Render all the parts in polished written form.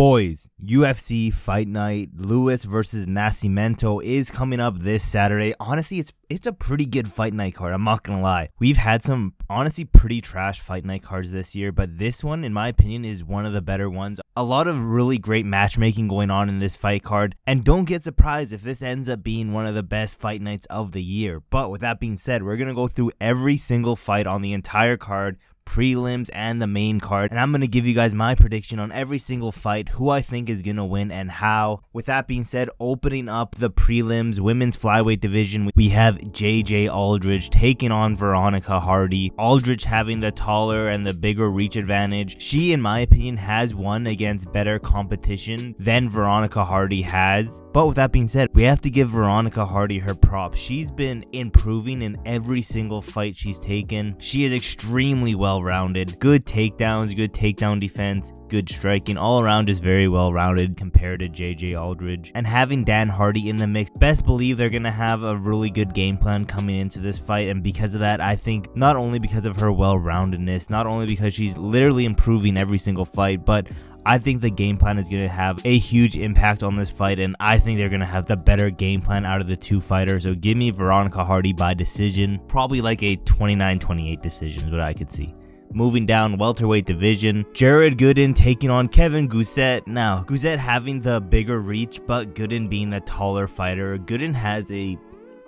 Boys, UFC Fight Night, Lewis versus Nascimento is coming up this Saturday. Honestly, it's a pretty good fight night card, I'm not gonna lie. We've had some, honestly, pretty trash fight night cards this year, but this one, in my opinion, is one of the better ones. A lot of really great matchmaking going on in this fight card, and don't get surprised if this ends up being one of the best fight nights of the year. But with that being said, we're gonna go through every single fight on the entire card, prelims and the main card, and I'm going to give you guys my prediction on every single fight, who I think is going to win and how. With that being said, opening up the prelims, women's flyweight division, we have JJ Aldrich taking on Veronica Hardy. Aldrich having the taller and the bigger reach advantage. She, in my opinion, has won against better competition than Veronica Hardy has. But with that being said, we have to give Veronica Hardy her props. She's been improving in every single fight she's taken. She is extremely well-rounded. Good takedowns, good takedown defense, good striking. All around is very well-rounded compared to JJ Aldrich. And having Dan Hardy in the mix, best believe they're going to have a really good game plan coming into this fight. And because of that, I think not only because of her well-roundedness, not only because she's literally improving every single fight, but I think the game plan is going to have a huge impact on this fight, and I think they're going to have the better game plan out of the two fighters. So give me Veronica Hardy by decision, probably like a 29-28 decision is what I could see. Moving down welterweight division, Jared Gooden taking on Kevin Jousset. Now, Jousset having the bigger reach, but Gooden being the taller fighter. Gooden has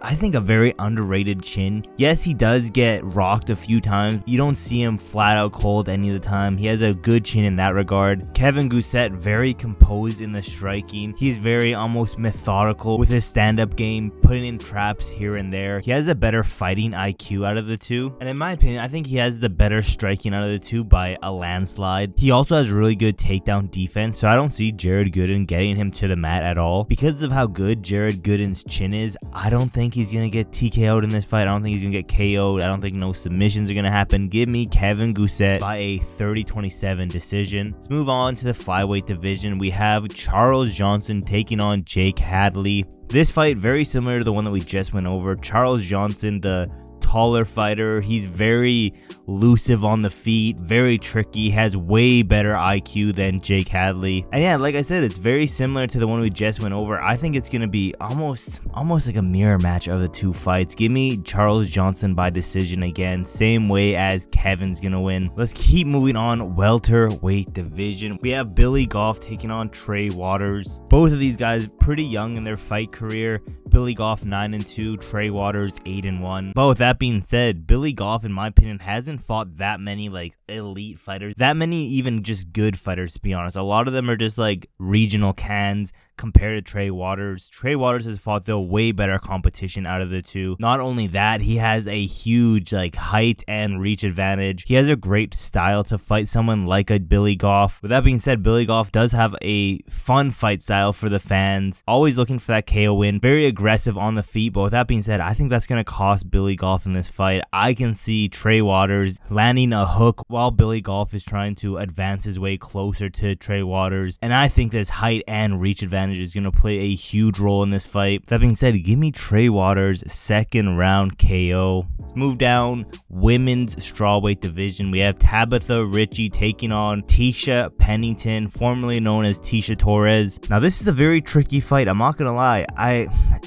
I think a very underrated chin. Yes, he does get rocked a few times. You don't see him flat out cold any of the time. He has a good chin in that regard. Kevin Jousset, very composed in the striking. He's very almost methodical with his stand-up game, putting in traps here and there. He has a better fighting IQ out of the two. And in my opinion, I think he has the better striking out of the two by a landslide. He also has really good takedown defense, so I don't see Jared Gooden getting him to the mat at all. Because of how good Jared Gooden's chin is, I don't think he's gonna get TKO'd in this fight. I don't think he's gonna get KO'd. I don't think no submissions are gonna happen. Give me Kevin Jousset by a 30-27 decision. Let's move on to the flyweight division. We have Charles Johnson taking on Jake Hadley. This fight very similar to the one that we just went over. Charles Johnson, the taller fighter, he's very elusive on the feet, very tricky, has way better IQ than Jake Hadley. And yeah, like I said, it's very similar to the one we just went over. I think it's gonna be almost like a mirror match of the two fights. Give me Charles Johnson by decision again, same way as Kevin's gonna win. Let's keep moving on. Welterweight division, we have Billy Goff taking on Trey Waters. Both of these guys pretty young in their fight career. Billy Goff 9-2, Trey Waters 8-1. But with that being said, Billy Goff, in my opinion, hasn't fought that many like elite fighters, that many even just good fighters, to be honest. A lot of them are just like regional cans compared to Trey Waters. Trey Waters has fought the way better competition out of the two. Not only that, he has a huge like height and reach advantage. He has a great style to fight someone like a Billy Goff. With that being said, Billy Goff does have a fun fight style for the fans, always looking for that KO win, very aggressive on the feet. But with that being said, I think that's going to cost Billy Goff in this fight. I can see Trey Waters landing a hook while Billy Goff is trying to advance his way closer to Trey Waters, and I think this height and reach advantage is going to play a huge role in this fight. That being said, give me Trey Waters second round KO. Let's move down women's strawweight division. We have Tabatha Ricci taking on Tecia Pennington, formerly known as Tecia Torres. Now this is a very tricky fight, I'm not gonna lie.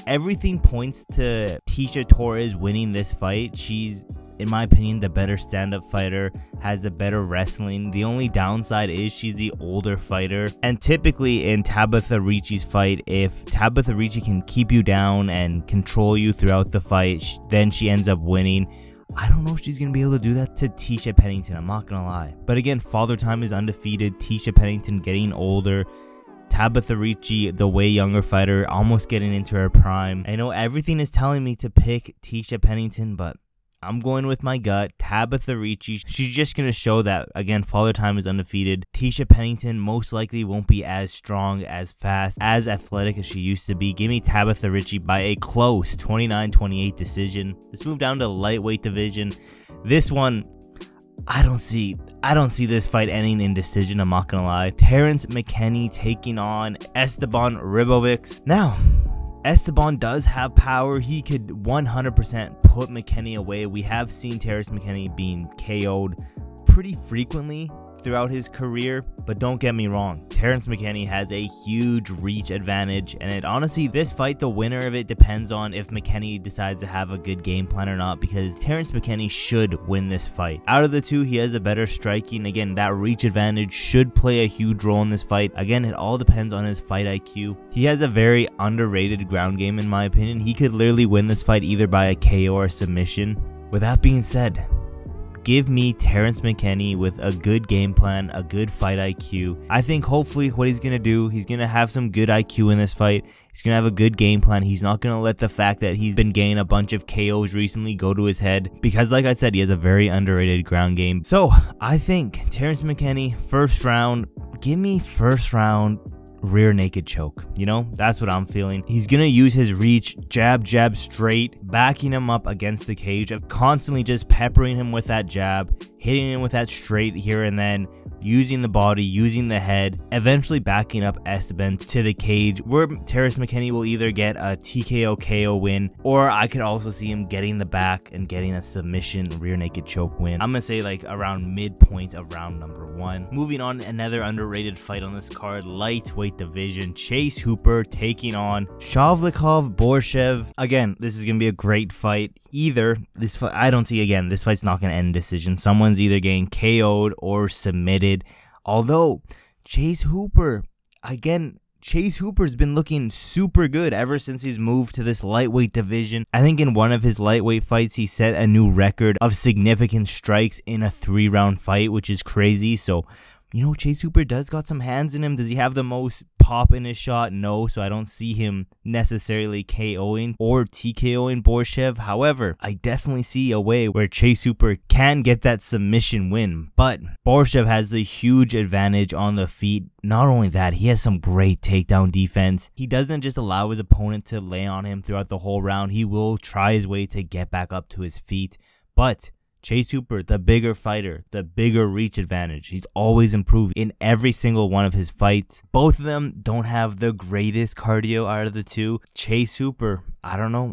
Everything points to Tecia Torres winning this fight. She's, in my opinion, the better stand-up fighter, has the better wrestling. The only downside is she's the older fighter. And typically in Tabatha Ricci's fight, if Tabatha Ricci can keep you down and control you throughout the fight, then she ends up winning. I don't know if she's going to be able to do that to Tecia Pennington, I'm not going to lie. But again, Father Time is undefeated. Tecia Pennington getting older. Tabatha Ricci, the way younger fighter, almost getting into her prime. I know everything is telling me to pick Tecia Pennington, but I'm going with my gut. Tabatha Ricci, she's just going to show that, again, Father Time is undefeated. Tecia Pennington most likely won't be as strong, as fast, as athletic as she used to be. Give me Tabatha Ricci by a close 29-28 decision. Let's move down to lightweight division. This one, I don't see this fight ending in decision, I'm not going to lie. Terrance McKinney taking on Esteban Ribovics. Now, Esteban does have power. He could 100% put McKinney away. We have seen Terrance McKinney being KO'd pretty frequently throughout his career, but don't get me wrong, Terrance McKinney has a huge reach advantage, and honestly, this fight, the winner of it depends on if McKinney decides to have a good game plan or not, because Terrance McKinney should win this fight. Out of the two, he has a better striking. Again, that reach advantage should play a huge role in this fight. Again, it all depends on his fight IQ. He has a very underrated ground game in my opinion. He could literally win this fight either by a KO or a submission. With that being said, give me Terrance McKinney with a good game plan, a good fight IQ. I think hopefully what he's going to do, he's going to have some good IQ in this fight. He's going to have a good game plan. He's not going to let the fact that he's been getting a bunch of KOs recently go to his head, because like I said, he has a very underrated ground game. So I think Terrance McKinney, first round, give me first round rear naked choke. You know, that's what I'm feeling. He's gonna use his reach, jab straight, backing him up against the cage, constantly just peppering him with that jab, hitting him with that straight here and then, using the body, using the head, eventually backing up Esteban to the cage, where Terrance McKinney will either get a TKO KO win, or I could also see him getting the back and getting a submission rear naked choke win. I'm gonna say like around midpoint of round number 1. Moving on, another underrated fight on this card, lightweight division, Chase Hooper taking on Shavlikov Borshchev. Again, this is gonna be a great fight. Either this fight, I don't see, again, this fight's not gonna end in decision. Someone's either getting KO'd or submitted. Although Chase Hooper's been looking super good ever since he's moved to this lightweight division. I think in one of his lightweight fights, he set a new record of significant strikes in a 3-round fight, which is crazy. So, you know, Chase Hooper does got some hands in him. Does he have the most pop in his shot? No, so I don't see him necessarily KOing or TKOing Borshchev. However, I definitely see a way where Chase Hooper can get that submission win, but Borshchev has the huge advantage on the feet. Not only that, he has some great takedown defense. He doesn't just allow his opponent to lay on him throughout the whole round. He will try his way to get back up to his feet, but Chase Hooper, the bigger fighter, the bigger reach advantage. He's always improved in every single one of his fights. Both of them don't have the greatest cardio out of the two. Chase Hooper, I don't know.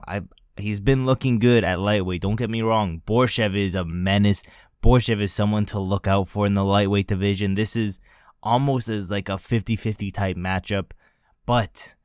He's been looking good at lightweight. Don't get me wrong. Borshchev is a menace. Borshchev is someone to look out for in the lightweight division. This is almost as like a 50-50 type matchup. But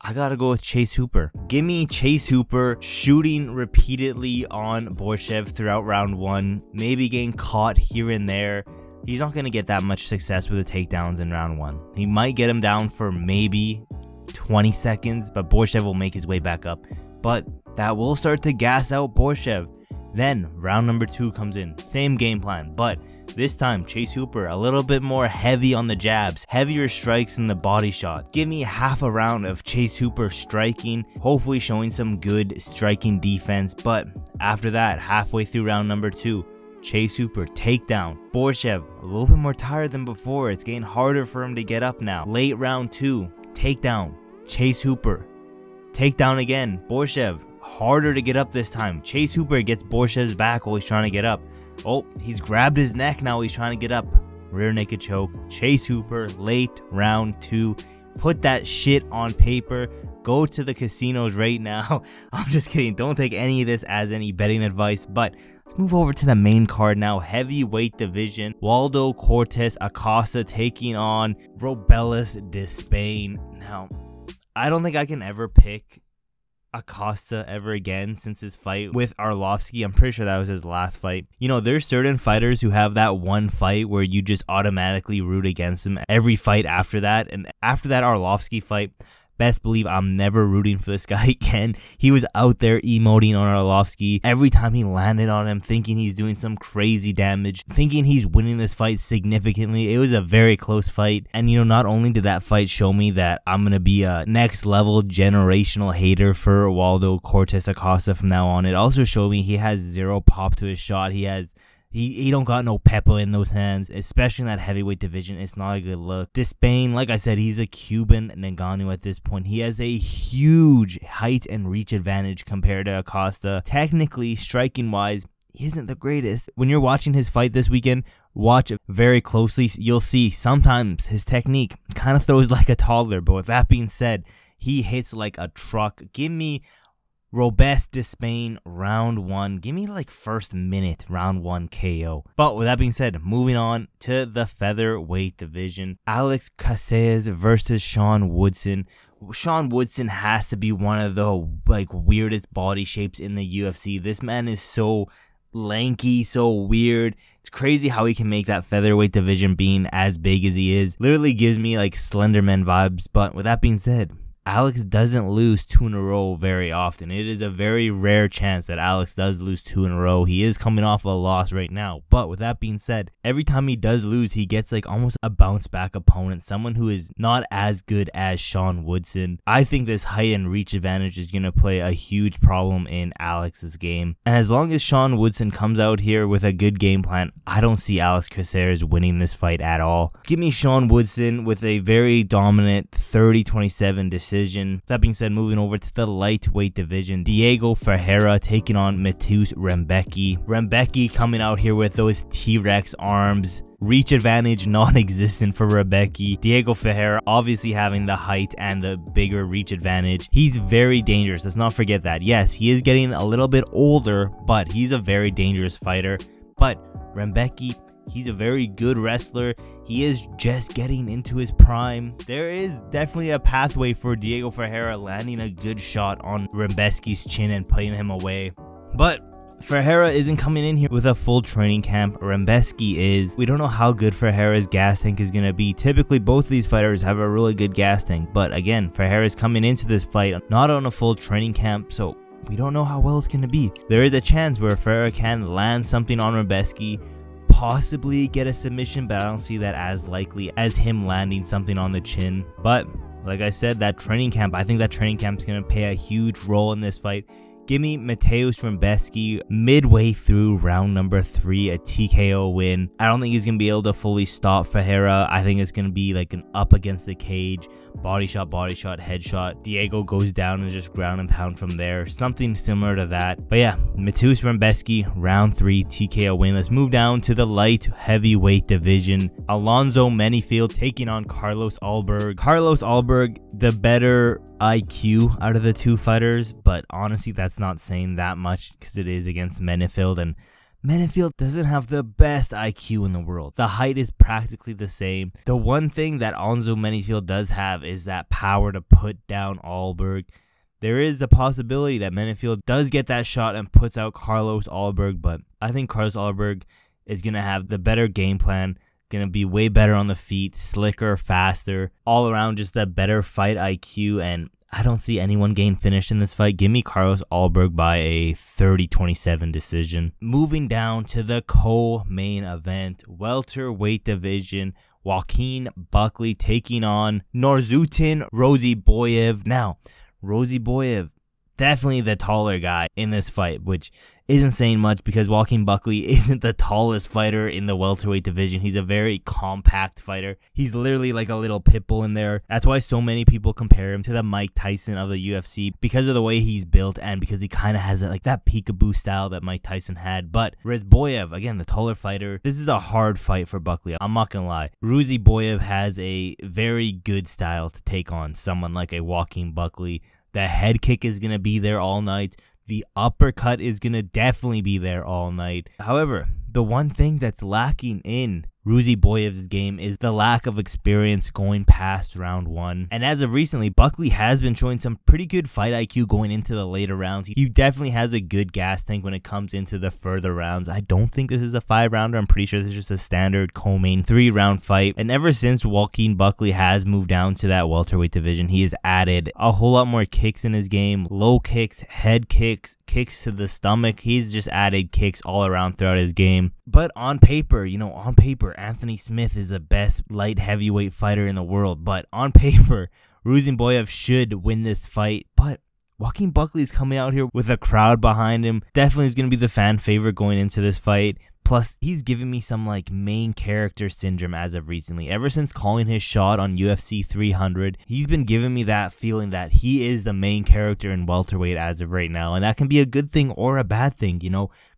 I gotta go with Chase Hooper. Give me Chase Hooper shooting repeatedly on Borshchev throughout round 1, maybe getting caught here and there. He's not gonna get that much success with the takedowns in round 1. He might get him down for maybe 20 seconds, but Borshchev will make his way back up. But that will start to gas out Borshchev. Then round number 2 comes in, same game plan, but this time Chase Hooper a little bit more heavy on the jabs, heavier strikes in the body shot. Give me half a round of Chase Hooper striking, hopefully showing some good striking defense. But after that, halfway through round number 2, Chase Hooper takedown. Borshchev a little bit more tired than before. It's getting harder for him to get up now. Late round 2, takedown. Chase Hooper takedown again. Borshchev harder to get up this time. Chase Hooper gets Borshchev's back while he's trying to get up. Oh, he's grabbed his neck now. He's trying to get up. Rear naked choke. Chase Hooper, late round 2. Put that shit on paper. Go to the casinos right now. I'm just kidding. Don't take any of this as any betting advice. But let's move over to the main card now. Heavyweight division. Waldo Cortes-Acosta taking on Robelis Despaigne. Now, I don't think I can ever pick Acosta ever again since his fight with Arlovsky. I'm pretty sure that was his last fight. You know, there's certain fighters who have that one fight where you just automatically root against them every fight after that. And after that Arlovsky fight, best believe I'm never rooting for this guy again. He was out there emoting on Arlovsky every time he landed on him, thinking he's doing some crazy damage, thinking he's winning this fight significantly. It was a very close fight. And, you know, not only did that fight show me that I'm going to be a next level generational hater for Waldo Cortes-Acosta from now on, it also showed me he has zero pop to his shot. He don't got no pepper in those hands, especially in that heavyweight division. It's not a good look. Despaigne, like I said, he's a Cuban Ngannou at this point. He has a huge height and reach advantage compared to Acosta. Technically, striking-wise, he isn't the greatest. When you're watching his fight this weekend, watch it very closely. You'll see sometimes his technique kind of throws like a toddler. But with that being said, he hits like a truck. Give me Robelis Despaigne, round 1. Give me like first minute, round 1 KO. But with that being said, moving on to the featherweight division. Alex Caceres versus Sean Woodson. Sean Woodson has to be one of the weirdest body shapes in the UFC. This man is so lanky, so weird. It's crazy how he can make that featherweight division being as big as he is. Literally gives me like Slenderman vibes. But with that being said, Alex doesn't lose 2 in a row very often. It is a very rare chance that Alex does lose 2 in a row. He is coming off a loss right now. But with that being said, every time he does lose, he gets like almost a bounce back opponent. Someone who is not as good as Sean Woodson. I think this height and reach advantage is going to play a huge problem in Alex's game. And as long as Sean Woodson comes out here with a good game plan, I don't see Alex Caceres winning this fight at all. Give me Sean Woodson with a very dominant 30-27 decision. That being said, moving over to the lightweight division, Diego Ferreira taking on Mateusz Rebecki. Rebecki coming out here with those T-Rex arms. Reach advantage non-existent for Rebecki. Diego Ferreira obviously having the height and the bigger reach advantage. He's very dangerous. Let's not forget that. Yes, he is getting a little bit older, but he's a very dangerous fighter. But Rebecki, he's a very good wrestler. He is just getting into his prime. There is definitely a pathway for Diego Ferreira landing a good shot on Rebecki's chin and putting him away. But Ferreira isn't coming in here with a full training camp. Rebecki is. We don't know how good Ferreira's gas tank is going to be. Typically, both of these fighters have a really good gas tank. But again, Ferreira's coming into this fight not on a full training camp, so we don't know how well it's going to be. There is a chance where Ferreira can land something on Rebecki, possibly get a submission, but I don't see that as likely as him landing something on the chin. But like I said, that training camp, I think that training camp is going to play a huge role in this fight. Give me Mateusz Rebecki midway through round number 3, a TKO win. I don't think he's going to be able to fully stop Ferreira. I think it's going to be like an up against the cage, body shot, headshot. Diego goes down and just ground and pound from there. Something similar to that. But yeah, Mateusz Rebecki, round 3, TKO win. Let's move down to the light heavyweight division. Alonzo Menifield taking on Carlos Ulberg. Carlos Ulberg, the better IQ out of the two fighters, but honestly, that's not saying that much because it is against Menifield, and Menifield doesn't have the best IQ in the world. The height is practically the same. The one thing that Alonzo Menifield does have is that power to put down Ulberg. There is a possibility that Menifield does get that shot and puts out Carlos Ulberg, but I think Carlos Ulberg is going to have the better game plan, going to be way better on the feet, slicker, faster, all around just a better fight IQ, and I don't see anyone getting finished in this fight. Give me Carlos Ulberg by a 30-27 decision. Moving down to the co-main event, welterweight division, Joaquin Buckley taking on Nursulton Ruziboev. Now, Ruziboev, definitely the taller guy in this fight, which isn't saying much because Joaquin Buckley isn't the tallest fighter in the welterweight division. He's a very compact fighter. He's literally like a little pit bull in there. That's why so many people compare him to the Mike Tyson of the UFC because of the way he's built and because he kind of has that peekaboo style that Mike Tyson had. But Ruziboev, again, the taller fighter, this is a hard fight for Buckley. I'm not gonna lie. Ruziboev has a very good style to take on someone like a Joaquin Buckley. The head kick is gonna be there all night. The uppercut is going to definitely be there all night. However, the one thing that's lacking in Ruziboev's game is the lack of experience going past round 1. And as of recently, Buckley has been showing some pretty good fight IQ going into the later rounds. He definitely has a good gas tank when it comes into the further rounds. I don't think this is a 5-rounder. I'm pretty sure this is just a standard co-main 3-round fight. And ever since Joaquin Buckley has moved down to that welterweight division, he has added a whole lot more kicks in his game. Low kicks, head kicks, kicks to the stomach. He's just added kicks all around throughout his game. But on paper, Anthony Smith is the best light heavyweight fighter in the world. But on paper, Ruziboev should win this fight. But Joaquin Buckley is coming out here with a crowd behind him. Definitely is going to be the fan favorite going into this fight. Plus, he's giving me some main character syndrome as of recently. Ever since calling his shot on UFC 300, he's been giving me that feeling that he is the main character in welterweight as of right now. And that can be a good thing or a bad thing.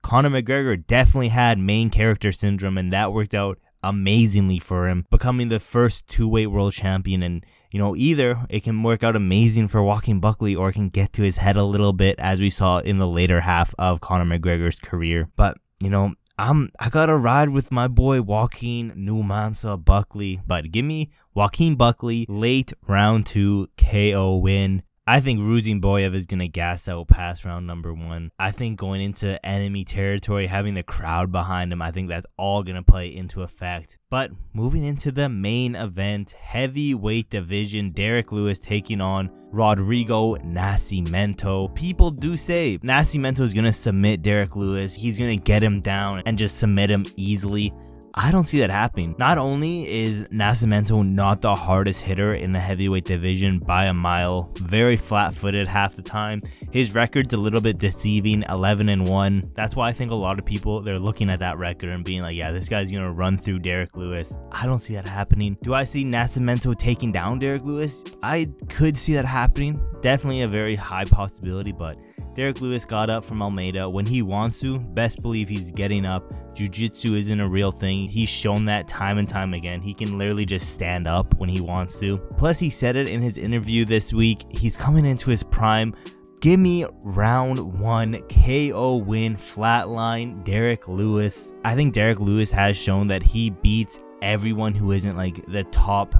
Conor McGregor definitely had main character syndrome, and that worked out amazingly for him, becoming the first two-weight world champion. And you know, either it can work out amazing for Joaquin Buckley, or it can get to his head a little bit, as we saw in the later half of Conor McGregor's career. But you know, I gotta ride with my boy Joaquin Numansa Buckley, but give me Joaquin Buckley late round 2 KO win. I think Ruziboev is going to gas out past round number 1. I think going into enemy territory, having the crowd behind him, I think that's all going to play into effect. But moving into the main event, heavyweight division, Derek Lewis taking on Rodrigo Nascimento. People do say Nascimento is going to submit Derek Lewis. He's going to get him down and just submit him easily. I don't see that happening. Not only is Nascimento not the hardest hitter in the heavyweight division by a mile, very flat-footed half the time. His record's a little bit deceiving, 11-1. That's why I think a lot of people, they're looking at that record and being like, yeah, this guy's gonna run through Derek Lewis. I don't see that happening. Do I see Nascimento taking down Derek Lewis? I could see that happening. Definitely a very high possibility, but Derek Lewis got up from Almeida. When he wants to, best believe he's getting up. Jiu-jitsu isn't a real thing. He's shown that time and time again. He can literally just stand up when he wants to. Plus, he said it in his interview this week. He's coming into his prime. Give me round 1 KO win, flatline, Derek Lewis. I think Derek Lewis has shown that he beats everyone who isn't like the top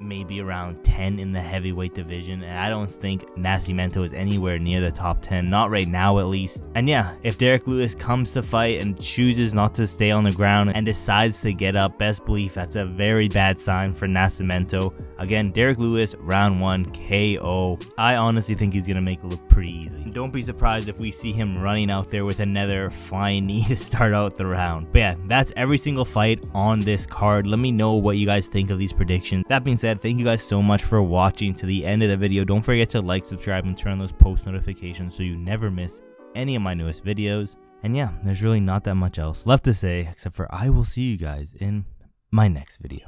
maybe around 10 in the heavyweight division, and I don't think Nascimento is anywhere near the top 10, not right now at least. And yeah, if Derek Lewis comes to fight and chooses not to stay on the ground and decides to get up, best believe that's a very bad sign for Nascimento. Again, Derek Lewis, round 1 KO. I honestly think he's gonna make it look pretty easy. Don't be surprised if we see him running out there with another flying knee to start out the round. But yeah, that's every single fight on this card. Let me know what you guys think of these predictions. That being said, thank you guys so much for watching to the end of the video. Don't forget to like, subscribe, and turn on those post notifications so you never miss any of my newest videos. And yeah, there's really not that much else left to say, except for I will see you guys in my next video.